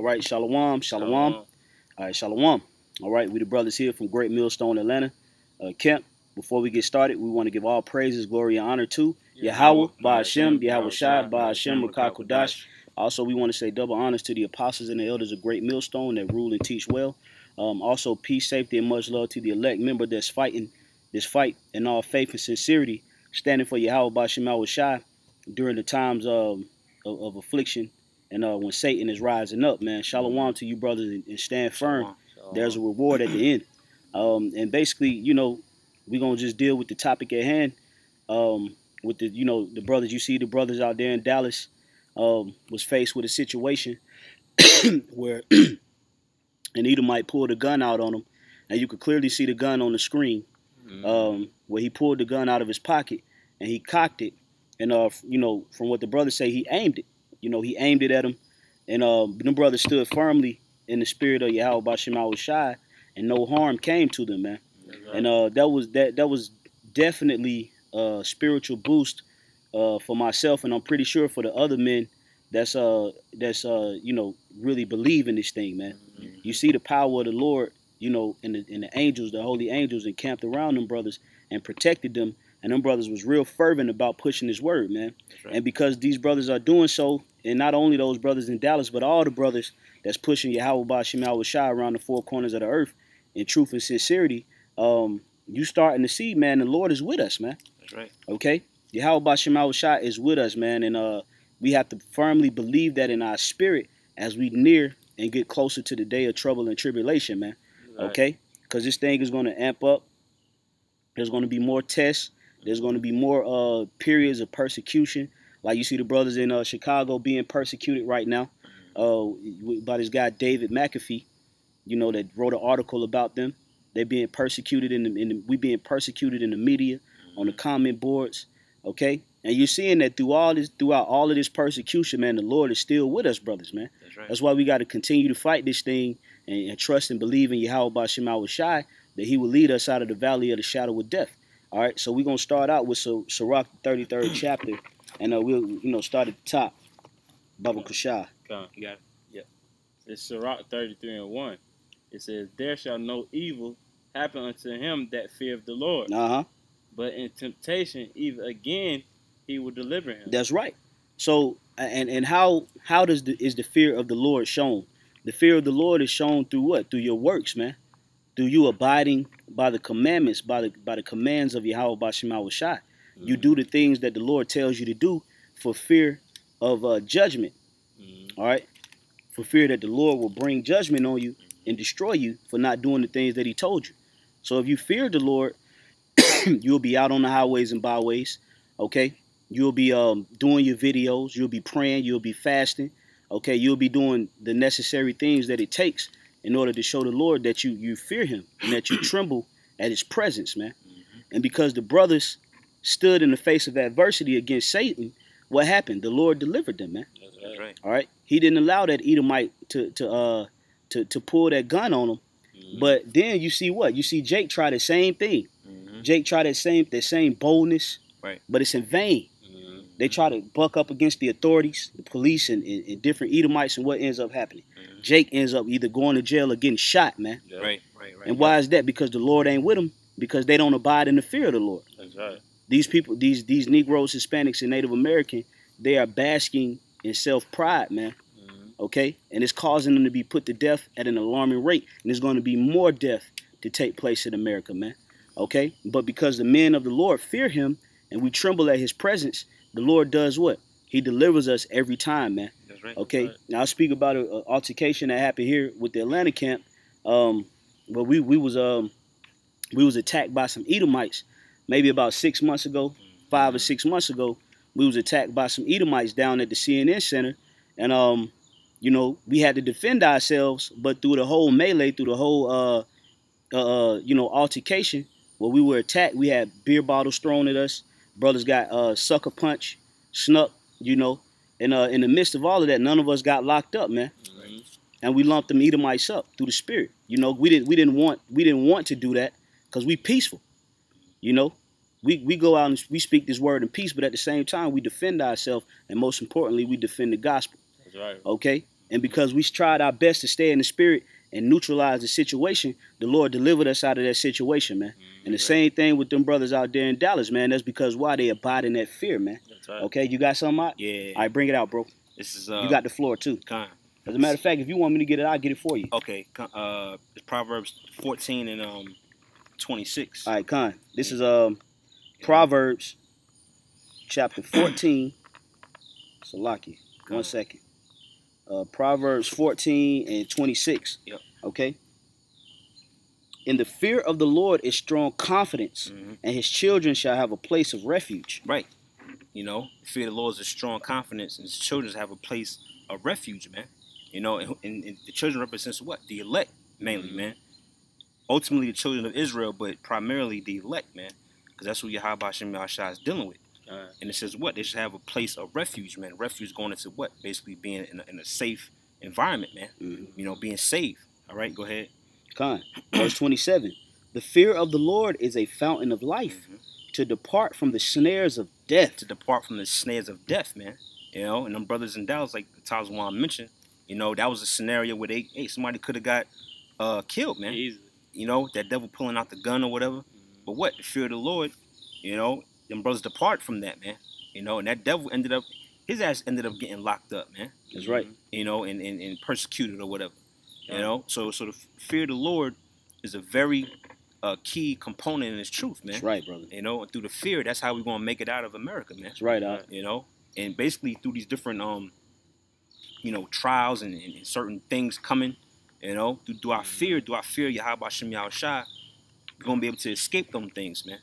right, shalom, shalom. All right, shalom. All right, we the brothers here from Great Millstone, Atlanta. Kemp, before we get started, we want to give all praises, glory, and honor to Yahweh, Ba'ashem, Yahawashi, Ba'ashem, Rakakodash. Also, we want to say double honors to the apostles and the elders of Great Millstone that rule and teach well. Also, peace, safety, and much love to the elect member that's fighting this fight in all faith and sincerity, standing for Yahweh, Ba'ashem, Yahawashi during the times of affliction and when Satan is rising up, man. Shalom to you, brothers, and stand firm. There's a reward at the end. And basically, you know, we're going to just deal with the topic at hand. With the, you know, the brothers, you see the brothers out there in Dallas was faced with a situation where an Edomite pulled a gun out on him. And you could clearly see the gun on the screen where he pulled the gun out of his pocket and he cocked it. And, you know, from what the brothers say, he aimed it. You know, he aimed it at him. And them brothers stood firmly in the spirit of Yahweh Ba'ashem Yahawashi, and no harm came to them, man. Right. And that was definitely a spiritual boost for myself, and I'm pretty sure for the other men that's you know, really believe in this thing, man. You see the power of the Lord, you know, and the angels, the holy angels encamped around them brothers and protected them. And them brothers was real fervent about pushing his word, man. Right. And because these brothers are doing so, and not only those brothers in Dallas, but all the brothers that's pushing Yahweh Ba'ashem Yahawashi around the four corners of the earth in truth and sincerity, you starting to see, man, the Lord is with us, man. That's right. Okay? Yahweh Ba'ashem Yahawashi is with us, man. And we have to firmly believe that in our spirit as we near and get closer to the day of trouble and tribulation, man. Right. Okay? Because this thing is going to amp up. There's going to be more tests. There's going to be more periods of persecution. Like you see the brothers in Chicago being persecuted right now by this guy, David McAfee, you know, that wrote an article about them. They're being persecuted we being persecuted in the media, on the comment boards, okay? And you're seeing that throughout all of this persecution, man, the Lord is still with us, brothers, man. That's right. That's why we got to continue to fight this thing and trust and believe in Yahweh Ba'ashem Yahawashi that he will lead us out of the valley of the shadow of death. All right, so we're going to start out with Sirach, the 33rd chapter, and we'll, you know, start at the top. Baba Kushah. Come on, you got it. Yep. It's Sirach 33:1. It says, "There shall no evil happen unto him that feareth the Lord. But in temptation, even again, he will deliver him." That's right. So, and how is the fear of the Lord shown? The fear of the Lord is shown through what? Through your works, man. Through you abiding by the commandments, by the commands of Yahweh Ba'ashem Yahawashi. You do the things that the Lord tells you to do for fear of judgment. All right? For fear that the Lord will bring judgment on you and destroy you for not doing the things that he told you. So if you fear the Lord, you'll be out on the highways and byways, okay? You'll be doing your videos. You'll be praying. You'll be fasting, okay? You'll be doing the necessary things that it takes in order to show the Lord that you fear him and that you tremble at his presence, man. And because the brothers stood in the face of adversity against Satan, what happened? The Lord delivered them, man. That's right. All right? He didn't allow that Edomite to pull that gun on him. But then you see what? You see Jake try the same thing. Jake tried that same boldness, right? But it's in vain. They try to buck up against the authorities, the police, and different Edomites, and what ends up happening? Jake ends up either going to jail or getting shot, man. Right. And why is that? Because the Lord ain't with them, because they don't abide in the fear of the Lord. That's right. These people, these Negroes, Hispanics, and Native American, they are basking in self-pride, man. Okay? And it's causing them to be put to death at an alarming rate. And there's going to be more death to take place in America, man. Okay? But because the men of the Lord fear him and we tremble at his presence, the Lord does what? He delivers us every time, man. That's right. Okay? That's right. Now, I'll speak about an altercation that happened here with the Atlanta camp. But we was attacked by some Edomites maybe about 6 months ago, 5 or 6 months ago. We was attacked by some Edomites down at the CNN Center. And, you know, we had to defend ourselves. But through the whole melee, through the whole, you know, altercation, where we were attacked, we had beer bottles thrown at us. Brothers got sucker punch, snuck, you know. And in the midst of all of that, none of us got locked up, man. And we lumped them Edomites up through the spirit. You know, we didn't want to do that because we peaceful. You know, we go out and we speak this word in peace, but at the same time we defend ourselves, and most importantly, we defend the gospel. That's right. Okay, And because we tried our best to stay in the spirit and neutralize the situation, the Lord delivered us out of that situation, man. And the same thing with them brothers out there in Dallas, man. That's because why they abide in that fear, man. That's right. Okay, you got something out? Yeah. All right, bring it out, bro. This is you got the floor too. As a matter of fact, if you want me to get it, I'll get it for you. Okay. It's Proverbs 14 and 26. All right, Con. This is Proverbs chapter 14. Salaki. 1 second. Proverbs 14 and 26. Yep. Okay. In the fear of the Lord is strong confidence, and his children shall have a place of refuge. Right. You know, the fear of the Lord is a strong confidence, and his children have a place of refuge, man. You know, and the children represents what? The elect, mainly, man. Ultimately, the children of Israel, but primarily the elect, man. Because that's what Yahawashi is dealing with. And it says what? They should have a place of refuge, man. Refuge going into what? Basically being in a safe environment, man. You know, being safe. All right, go ahead. Con. Verse 27. The fear of the Lord is a fountain of life, to depart from the snares of death. To depart from the snares of death, man. You know, and them brothers in Dallas, like Tazwan mentioned, you know, that was a scenario where somebody could have got killed, man. Easy. You know, that devil pulling out the gun or whatever. But what? The fear of the Lord, you know, them brothers depart from that, man. You know, and that devil his ass ended up getting locked up, man. That's right. You know, and persecuted or whatever. You know, so the fear of the Lord is a very key component in this truth, man. That's right, brother. You know, and through the fear, that's how we're gonna make it out of America, man. That's right, you know, and basically through these different you know, trials and certain things coming, you know, through our fear, Yahawashi Yahawashi, we're gonna be able to escape them things, man.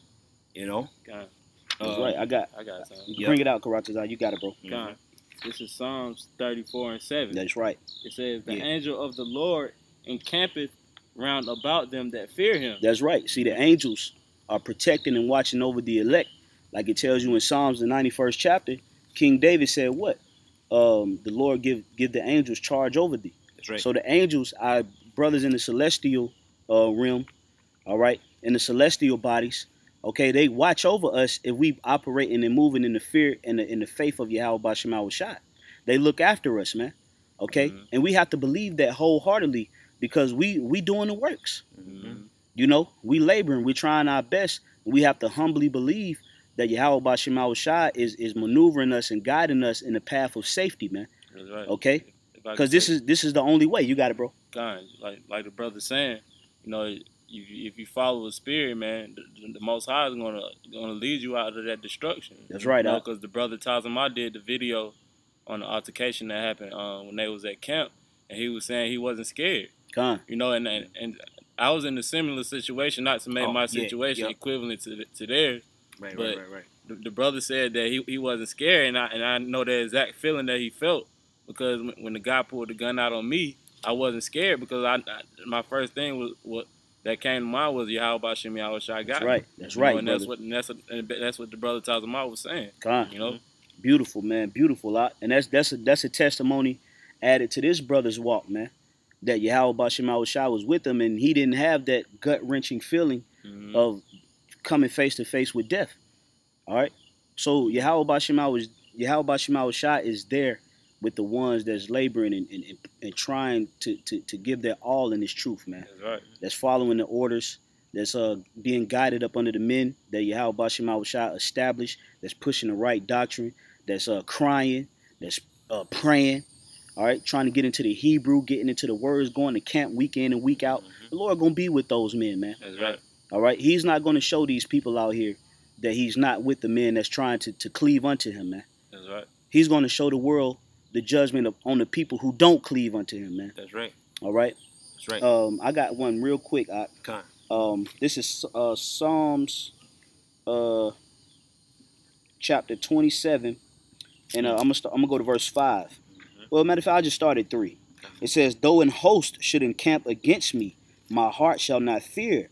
You know. That's right. I got something. You bring it out, Karatazar. You got it, bro. This is Psalms 34 and 7. That's right. It says, the angel of the Lord encampeth round about them that fear him. That's right. See, the angels are protecting and watching over the elect. Like it tells you in Psalms, the 91st chapter, King David said what? The Lord give the angels charge over thee. That's right. So the angels are brothers in the celestial realm, all right, in the celestial bodies. Okay, they watch over us if we operating and moving in the fear and in the faith of Yahawashi Yahawashi. They look after us, man. Okay, and we have to believe that wholeheartedly because we doing the works. You know, we laboring, we trying our best. And we have to humbly believe that Yahawashi Yahawashi is maneuvering us and guiding us in the path of safety, man. That's right. Okay, because this is the only way. You got it, bro. God, like the brother saying, you know. If you follow the spirit, man, the Most High is gonna lead you out of that destruction. That's right, because the brother Tazama did the video on the altercation that happened when they was at camp, and he was saying he wasn't scared. You know, and I was in a similar situation, not to make my situation equivalent to theirs. Right. The brother said that he wasn't scared, and I know the exact feeling that he felt because when the guy pulled the gun out on me, I wasn't scared because my first thing was what. That came to mind was Yahawashi Yahawashi. That's right. That's right. And that's what the brother Tazama was saying. You know, beautiful, man, beautiful. And that's a testimony added to this brother's walk, man. That Yahawashi Yahawashi was with him, and he didn't have that gut wrenching feeling of coming face to face with death. All right. So Yahawashi Yahawashi is there with the ones that's laboring and trying to give their all in this truth, man. That's right. That's following the orders, that's being guided up under the men that Yahawashi Yahawashi established, that's pushing the right doctrine, that's crying, that's praying, all right, trying to get into the Hebrew, getting into the words, going to camp week in and week out. The Lord going to be with those men, man. That's right. All right? He's not going to show these people out here that he's not with the men that's trying to cleave unto him, man. That's right. He's going to show the world the judgment on the people who don't cleave unto him, man. That's right. All right. That's right. I got one real quick. This is Psalms chapter 27, and I'm gonna go to verse 5. Well, matter of fact, I just started 3. It says, "Though an host should encamp against me, my heart shall not fear.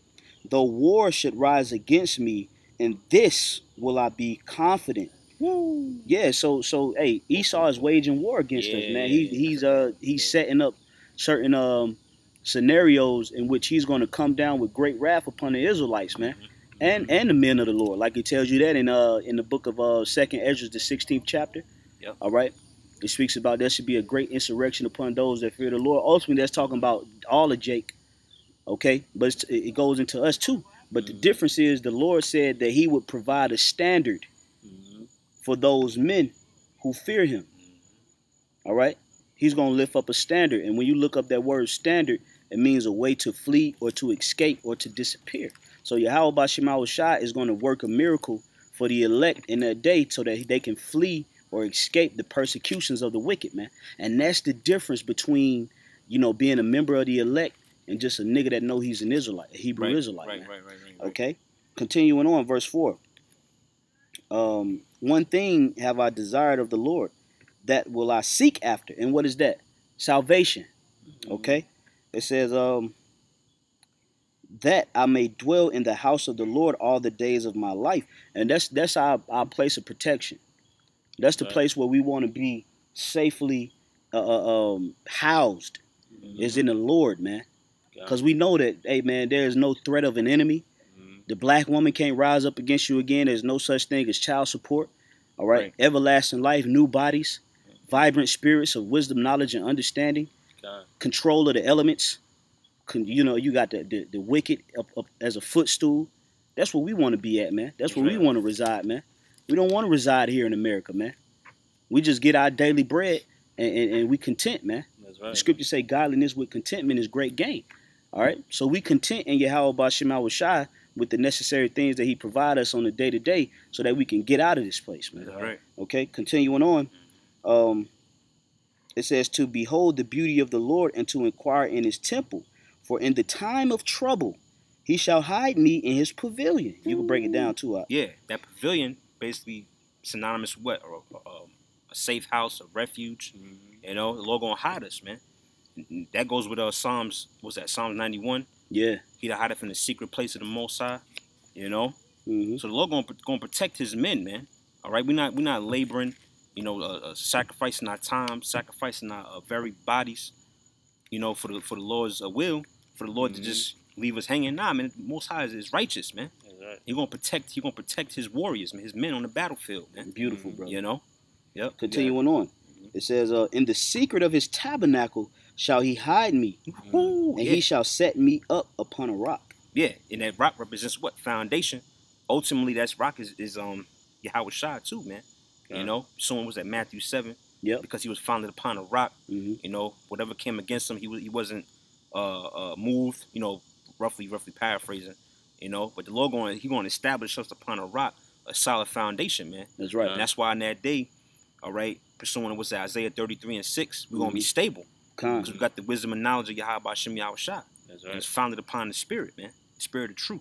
Though war should rise against me, in this will I be confident." Woo. Yeah, so hey, Esau is waging war against us, man. He's setting up certain scenarios in which he's going to come down with great wrath upon the Israelites, man, and the men of the Lord. Like it tells you that in the book of 2nd Ezra, the 16th chapter. Yep. All right. It speaks about there should be a great insurrection upon those that fear the Lord. Ultimately, that's talking about all of Jake, okay? But it goes into us too. But the difference is the Lord said that he would provide a standard for those men who fear him, all right? He's going to lift up a standard. And when you look up that word standard, it means a way to flee or to escape or to disappear. So Yahawashi is going to work a miracle for the elect in that day so that they can flee or escape the persecutions of the wicked, man. And that's the difference between, you know, being a member of the elect and just a nigga that know he's an Israelite, a Hebrew Israelite. Right. Okay? Continuing on, verse 4. One thing have I desired of the Lord, that will I seek after. And what is that? Salvation. Okay? It says, that I may dwell in the house of the Lord all the days of my life. And that's our place of protection. That's the place where we want to be safely housed, is in the Lord, man. Because we know that, hey, man, there is no threat of an enemy. The black woman can't rise up against you again. There's no such thing as child support. All right? Everlasting life, new bodies, vibrant spirits of wisdom, knowledge, and understanding, control of the elements. You know, you got the wicked up as a footstool. That's where we want to be at, man. That's where we want to reside, man. We don't want to reside here in America, man. We just get our daily bread and we content, man. That's right. The scripture say godliness with contentment is great gain. All right? So we content in Yahawashi with the necessary things that he provide us on a day-to-day so that we can get out of this place, man. That's right. Okay? Continuing on. It says, to behold the beauty of the Lord and to inquire in his temple. For in the time of trouble, he shall hide me in his pavilion. You can break it down too. Yeah, that pavilion basically synonymous with what? A safe house, a refuge. You know, the Lord gonna hide us, man. That goes with Psalms. What's that? Psalms 91. Yeah. He'll hide us in the secret place of the Most High. You know. So the Lord gonna protect his men, man. All right, we're not laboring. You know, sacrificing our time, sacrificing our very bodies. You know, for the Lord's will. For the Lord to just leave us hanging. Nah, man, the Most High is righteous, man. Right. He gonna protect his warriors, man, his men on the battlefield, man. Beautiful, brother. You know? Yep. Continuing on. It says, in the secret of his tabernacle shall he hide me, and he shall set me up upon a rock. Yeah, and that rock represents what? Foundation. Ultimately, that rock is Yahawashi too, man. You know, someone was at Matthew 7. Yeah. Because he was founded upon a rock. You know, whatever came against him, he wasn't moved, you know, roughly paraphrasing, you know, but the Lord going to establish us upon a rock, a solid foundation, man. That's right. And that's why in that day, all right, pursuing what's that, Isaiah 33:6, we're going to be stable. Because we got the wisdom and knowledge of Yahawashi. That's right. And it's founded upon the spirit, man. The spirit of truth.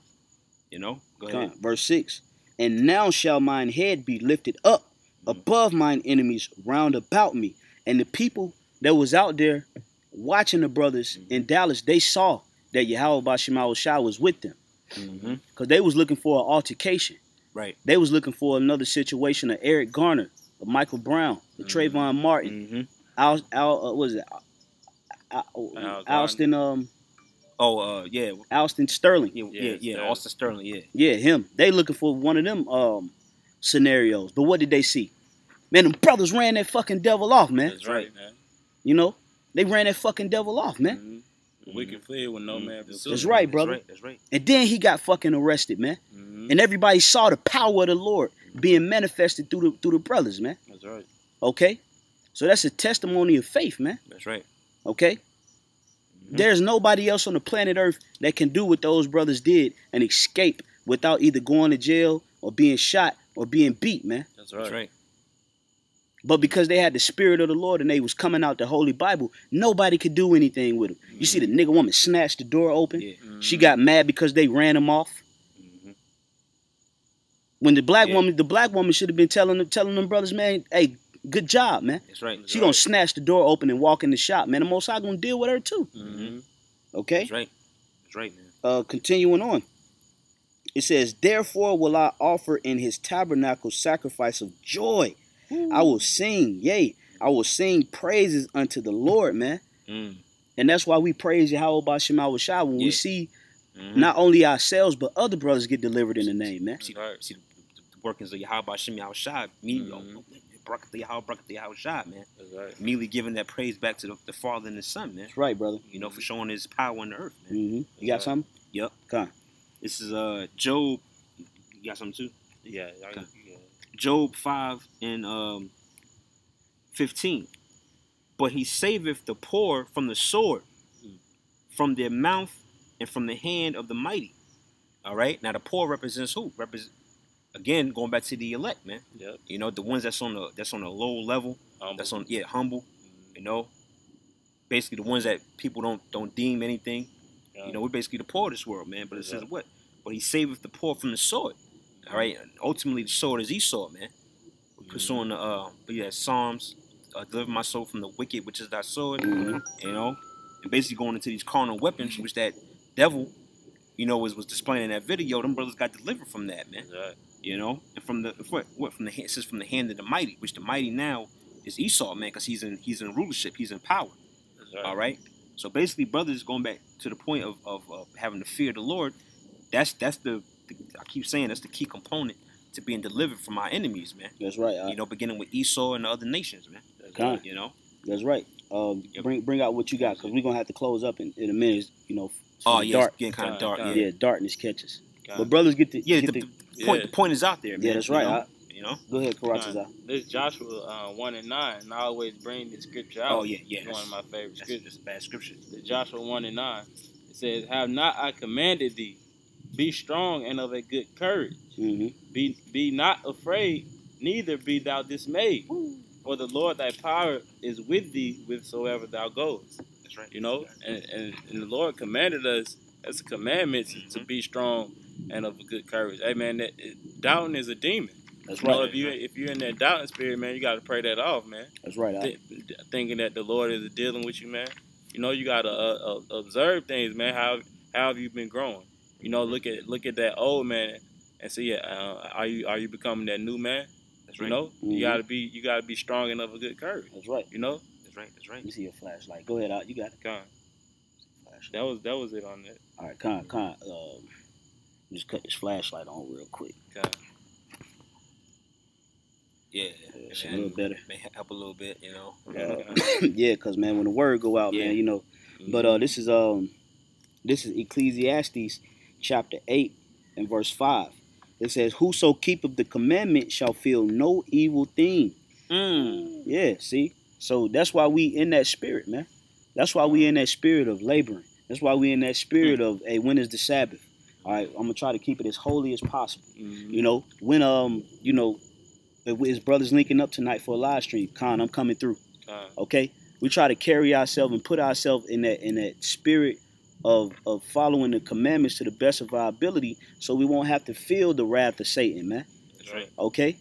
You know? Go ahead. Verse 6. And now shall mine head be lifted up above mine enemies round about me. And the people that was out there watching the brothers in Dallas, they saw that Yahawashi was with them. Because they was looking for an altercation. Right. They was looking for another situation of Eric Garner, of Michael Brown, of Trayvon Martin, Alston, Alston Sterling. Yeah, Alston Sterling, yeah. Yeah, him. They looking for one of them scenarios. But what did they see? Man, them brothers ran that fucking devil off, man. That's right, man. You know? They ran that fucking devil off, man. The wicked fled with no man pursued. That's right, brother. That's right. And then he got fucking arrested, man. And everybody saw the power of the Lord being manifested through the brothers, man. That's right. Okay? So that's a testimony of faith, man. That's right. Okay? There's nobody else on the planet Earth that can do what those brothers did and escape without either going to jail or being shot or being beat, man. That's right. That's right. But because they had the spirit of the Lord and they was coming out the Holy Bible, nobody could do anything with them. You see the nigga woman snatched the door open. Yeah. She got mad because they ran him off. When the black woman should have been telling them brothers, man, hey, good job, man. That's right. She gonna snatch the door open and walk in the shop, man. The Most High gonna deal with her too. Okay. That's right. That's right, man. Continuing on. It says, therefore will I offer in his tabernacle sacrifice of joy. I will sing, yea, I will sing praises unto the Lord, man. And that's why we praise Yahawashi when we see not only ourselves, but other brothers get delivered in the name, man. See the workings of Yahawashi, Barakatah Yahweh, Barakatah Yahawashi, man. That's right. Immediately giving that praise back to the Father and the Son, man. That's right, brother. You know, for showing His power on the earth, man. You got something? Yep. Come on. This is Job. You got something too? Yeah. Job 5 and 15. But He saveth the poor from the sword, from their mouth, and from the hand of the mighty. All right. Now the poor represents who? Again, going back to the elect, man. Yep. You know, the ones that's on a low level. Humble. That's on humble. You know, basically the ones that people don't deem anything. Yeah. You know, we're basically the poor of this world, man. But it says what? But He saveth the poor from the sword. All right. And ultimately, the sword is Esau, man. Pursuing the Psalms. Deliver my soul from the wicked, which is thy sword. You know, and basically going into these carnal weapons, which that devil, you know, was displaying in that video. Them brothers got delivered from that, man. Right. You know, and from the it says from the hand of the mighty, which the mighty now is Esau, man, because he's in rulership, he's in power. Right. All right. So basically, brothers, going back to the point of having to fear the Lord, that's the I keep saying that's the key component to being delivered from our enemies, man. That's right. You know, beginning with Esau and the other nations, man. Right. You know. That's right. Bring out what you got, because we're gonna have to close up in a minute. You know. Oh yeah, dark. It's getting kind of dark. Yeah, darkness catches. But brothers get the the point is out there, man. Yeah, that's right. You know. Go ahead, Karatza. This Joshua 1 and 9, and I always bring this scripture out. Oh yeah. It's one of my favorite scriptures. It's a bad scripture. The Joshua 1 and 9. It says, "Have not I commanded thee? Be strong and of a good courage. Be not afraid, neither be thou dismayed. For the Lord thy power is with thee whithersoever thou goest." That's right. You know, and the Lord commanded us as a commandment to be strong and of a good courage. Hey man, doubting is a demon. That's right. You know, if you're in that doubting spirit, man, you got to pray that off, man. That's right. Thinking that the Lord is dealing with you, man. You know, you got to observe things, man. How have you been growing? You know, look at that old man and see, are you becoming that new man? That's right. You know, you gotta be strong and of a good courage. That's right. You know. That's right. Let me see your flashlight. Go ahead, out. You got it. Con. That was it on that. All right, Con. Just cut this flashlight on real quick. Con. Yeah, it's a little better. May help a little bit, you know. Yeah, cause man, when the word go out, man, you know. But this is Ecclesiastes chapter 8 and verse 5. It says, "Whoso keepeth the commandment shall feel no evil thing." Yeah, see? So that's why we in that spirit, man. That's why we in that spirit of laboring. That's why we in that spirit of, hey, when is the Sabbath? All right, I'm going to try to keep it as holy as possible. You know, when, you know, if his brothers linking up tonight for a live stream, Con, I'm coming through. Okay? We try to carry ourselves and put ourselves in that spirit of following the commandments to the best of our ability, so we won't have to feel the wrath of Satan, man. That's right. Okay?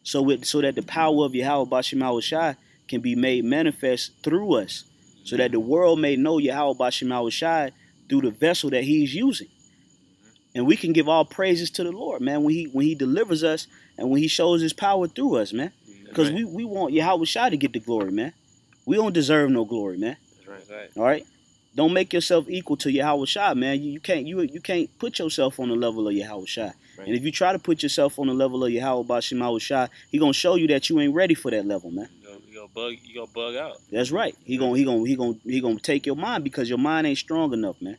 So that the power of Yahweh Bashim Yahawashi can be made manifest through us, so that the world may know Yahweh Bashim Yahawashi through the vessel that he's using. And we can give all praises to the Lord, man, when he delivers us and when he shows his power through us, man. Because we want Yahawashi to get the glory, man. We don't deserve no glory, man. That's right. All right? Don't make yourself equal to Yahawashi, man. You can't put yourself on the level of Yahawashi. Right. And if you try to put yourself on the level of Yahweh Bashim Yahawashi, he gonna show you that you ain't ready for that level, man. You gonna bug out. That's right. He gonna take your mind, because your mind ain't strong enough, man.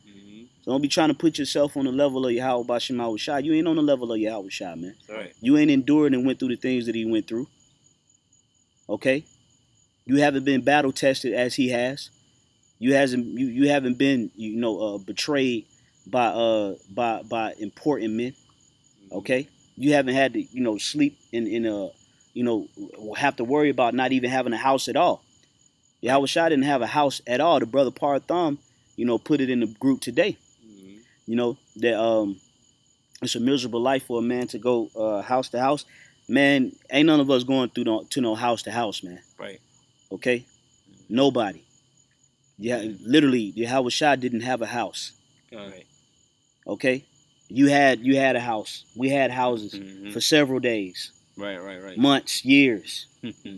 So don't be trying to put yourself on the level of Yahweh Bashim Yahawashi. You ain't on the level of Yahawashi, man. Right. You ain't endured and went through the things that he went through. Okay? You haven't been battle tested as he has. You haven't been betrayed by important men. Okay? You haven't had to sleep in have to worry about not even having a house at all. Yahawashi didn't have a house at all. The brother Partham, put it in the group today. That it's a miserable life for a man to go house to house. Man, ain't none of us going through to no house to house, man. Right. Okay? Nobody. Yeah, literally, Yahawashi didn't have a house. Right. Okay? You had a house. We had houses for several days. Right. Months, years.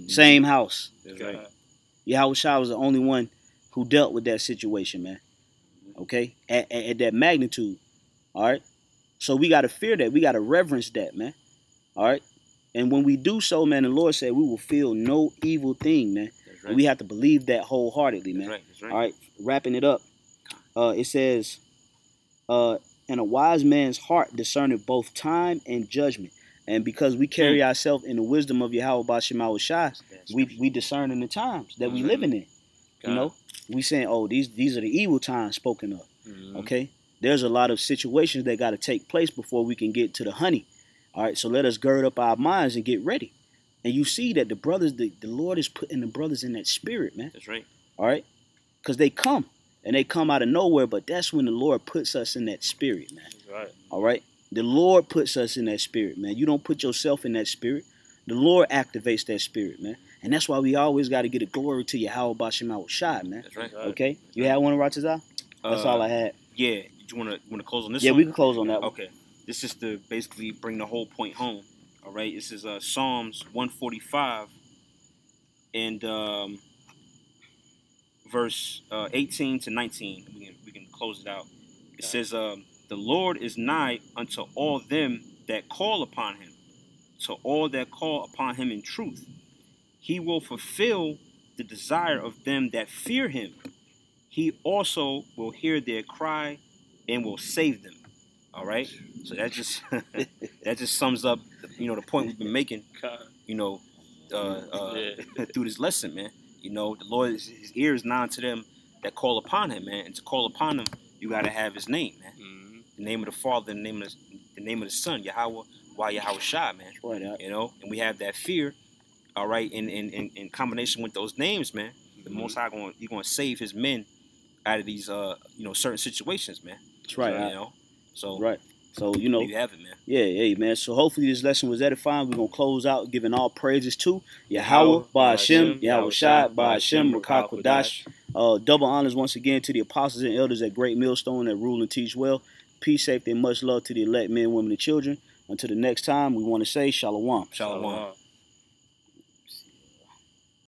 Same house. That's right. Yahawashi was the only one who dealt with that situation, man. Okay? At that magnitude. All right? So we got to fear that. We got to reverence that, man. All right? And when we do so, man, the Lord said we will feel no evil thing, man. That's right. And we have to believe that wholeheartedly, man. That's right. All right, wrapping it up. It says, and a wise man's heart discerneth both time and judgment. And because we carry ourselves in the wisdom of Yahawashi, we discern in the times that we living in. You know, we saying, oh, these are the evil times spoken of. Okay, there's a lot of situations that got to take place before we can get to the honey. All right, so let us gird up our minds and get ready. And you see that the brothers, the Lord is putting the brothers in that spirit, man. That's right. All right, because they come. And they come out of nowhere, but that's when the Lord puts us in that spirit, man. That's right. All right? The Lord puts us in that spirit, man. You don't put yourself in that spirit. The Lord activates that spirit, man. And that's why we always got to get a glory to Yahawashi, man. That's right. Okay? You had one, Ratazah? That's all I had. Yeah. Did you want to close on this one? Yeah, we can close on that one. Okay. This is to basically bring the whole point home. All right? This is Psalms 145 and verse 18 to 19. We can close it out. It says, the Lord is nigh unto all them that call upon him, to all that call upon him in truth. He will fulfill the desire of them that fear him. He also will hear their cry and will save them. All right? So that just that just sums up, the point we've been making, through this lesson, man. The Lord, his ear is nigh to them that call upon him, man. And to call upon him, you got to have his name, man. The name of the Father, the name of the Son, Yahweh, Yahawashi, man. Right out. And we have that fear, all right, in combination with those names, man. The Most High he's going to save his men out of these, certain situations, man. That's right. So right. So, you have it, man. Yeah, hey, man. So hopefully this lesson was edifying. We're going to close out giving all praises to Yahweh, Ba'ashem, Yahawashi, Ba'ashem, Rakakwadash. Double honors once again to the apostles and elders at Great Millstone that rule and teach well. Peace, safety, and much love to the elect men, women, and children. Until the next time, we want to say Shalom. Shalom.